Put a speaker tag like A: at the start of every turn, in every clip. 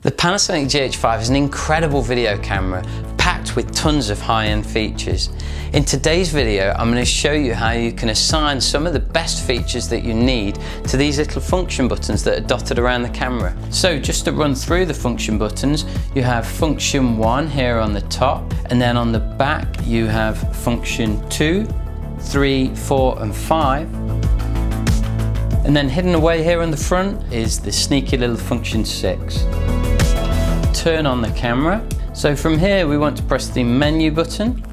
A: The Panasonic GH5 is an incredible video camera packed with tons of high-end features. In today's video, I'm going to show you how you can assign some of the best features that you need to these little function buttons that are dotted around the camera. So just to run through the function buttons, you have function 1 here on the top, and then on the back you have function 2, 3, 4 and 5. And then hidden away here on the front is the sneaky little function 6. Turn on the camera. So from here we want to press the menu button.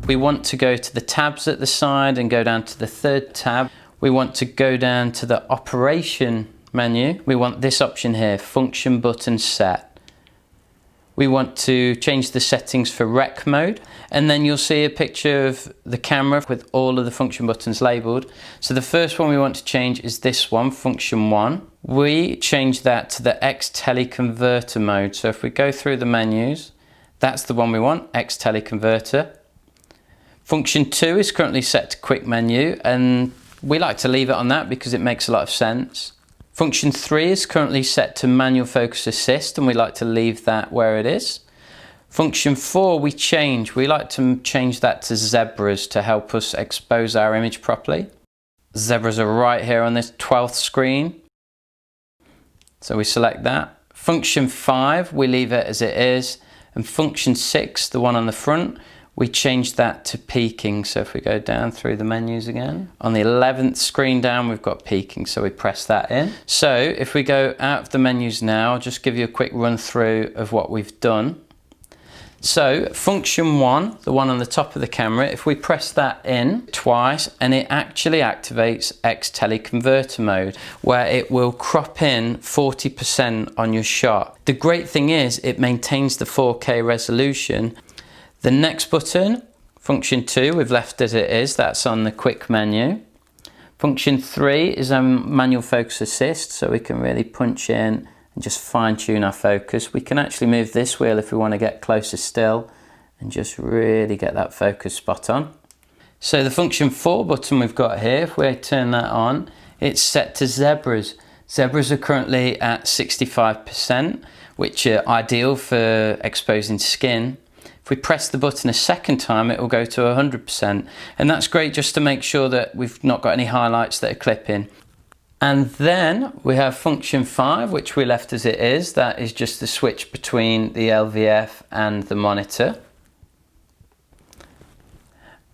A: We want to go to the tabs at the side and go down to the third tab. We want to go down to the operation menu. We want this option here, function button set. We want to change the settings for rec mode, and then you'll see a picture of the camera with all of the function buttons labeled. So the first one we want to change is this one, function 1. We change that to the X teleconverter mode. So if we go through the menus, that's the one we want, X teleconverter. Function 2 is currently set to quick menu, and we like to leave it on that because it makes a lot of sense. Function 3 is currently set to manual focus assist, and we like to leave that where it is. Function 4 we like to change that to zebras to help us expose our image properly. Zebras are right here on this 12th screen. So we select that. Function 5 we leave it as it is, and function 6, the one on the front, we change that to peaking. So if we go down through the menus again, on the 11th screen down we've got peaking, so we press that in. So if we go out of the menus now, I'll just give you a quick run through of what we've done. So function 1, the one on the top of the camera, if we press that in twice, and it actually activates X teleconverter mode, where it will crop in 40% on your shot. The great thing is it maintains the 4K resolution. The next button, function 2, we've left as it is, that's on the quick menu. Function 3 is a manual focus assist, so we can really punch in and just fine tune our focus. We can actually move this wheel if we want to get closer still and just really get that focus spot on. So the function 4 button we've got here, if we turn that on, it's set to zebras. Zebras are currently at 65%, which are ideal for exposing skin. If we press the button a second time, it will go to 100%. And that's great just to make sure that we've not got any highlights that are clipping. And then we have function 5, which we left as it is. That is just the switch between the LVF and the monitor.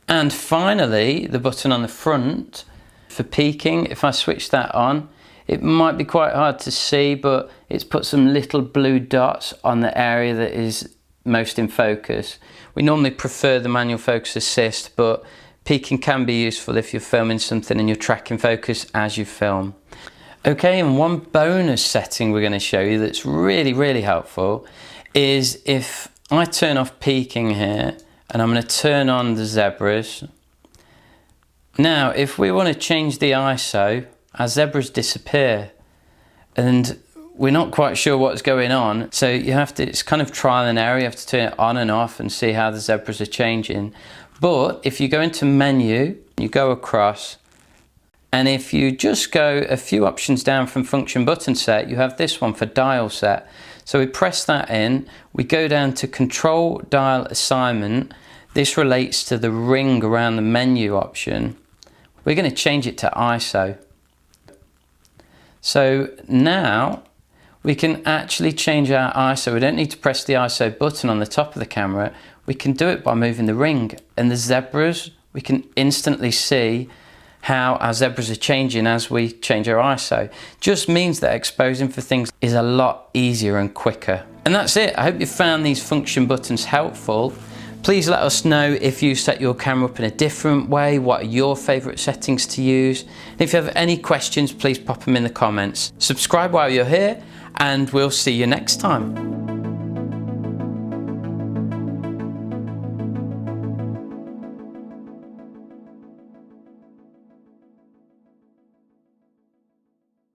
A: And finally, the button on the front for peaking. If I switch that on, it might be quite hard to see, but it's put some little blue dots on the area that is most in focus. We normally prefer the manual focus assist, but peaking can be useful if you're filming something and you're tracking focus as you film. Okay, and one bonus setting we're going to show you that's really helpful is if I turn off peaking here and I'm going to turn on the zebras. Now if we want to change the ISO, our zebras disappear and we're not quite sure what's going on, so you have to, it's kind of trial and error, you have to turn it on and off and see how the zebras are changing. But if you go into menu, you go across, and if you just go a few options down from function button set, you have this one for dial set. So we press that in, we go down to control dial assignment. This relates to the ring around the menu option. We're going to change it to ISO. So now we can actually change our ISO. We don't need to press the ISO button on the top of the camera. We can do it by moving the ring, and the zebras, we can instantly see how our zebras are changing as we change our ISO. Just means that exposing for things is a lot easier and quicker. And that's it. I hope you found these function buttons helpful. Please let us know if you set your camera up in a different way, what are your favorite settings to use. And if you have any questions, please pop them in the comments. Subscribe while you're here, and we'll see you next time.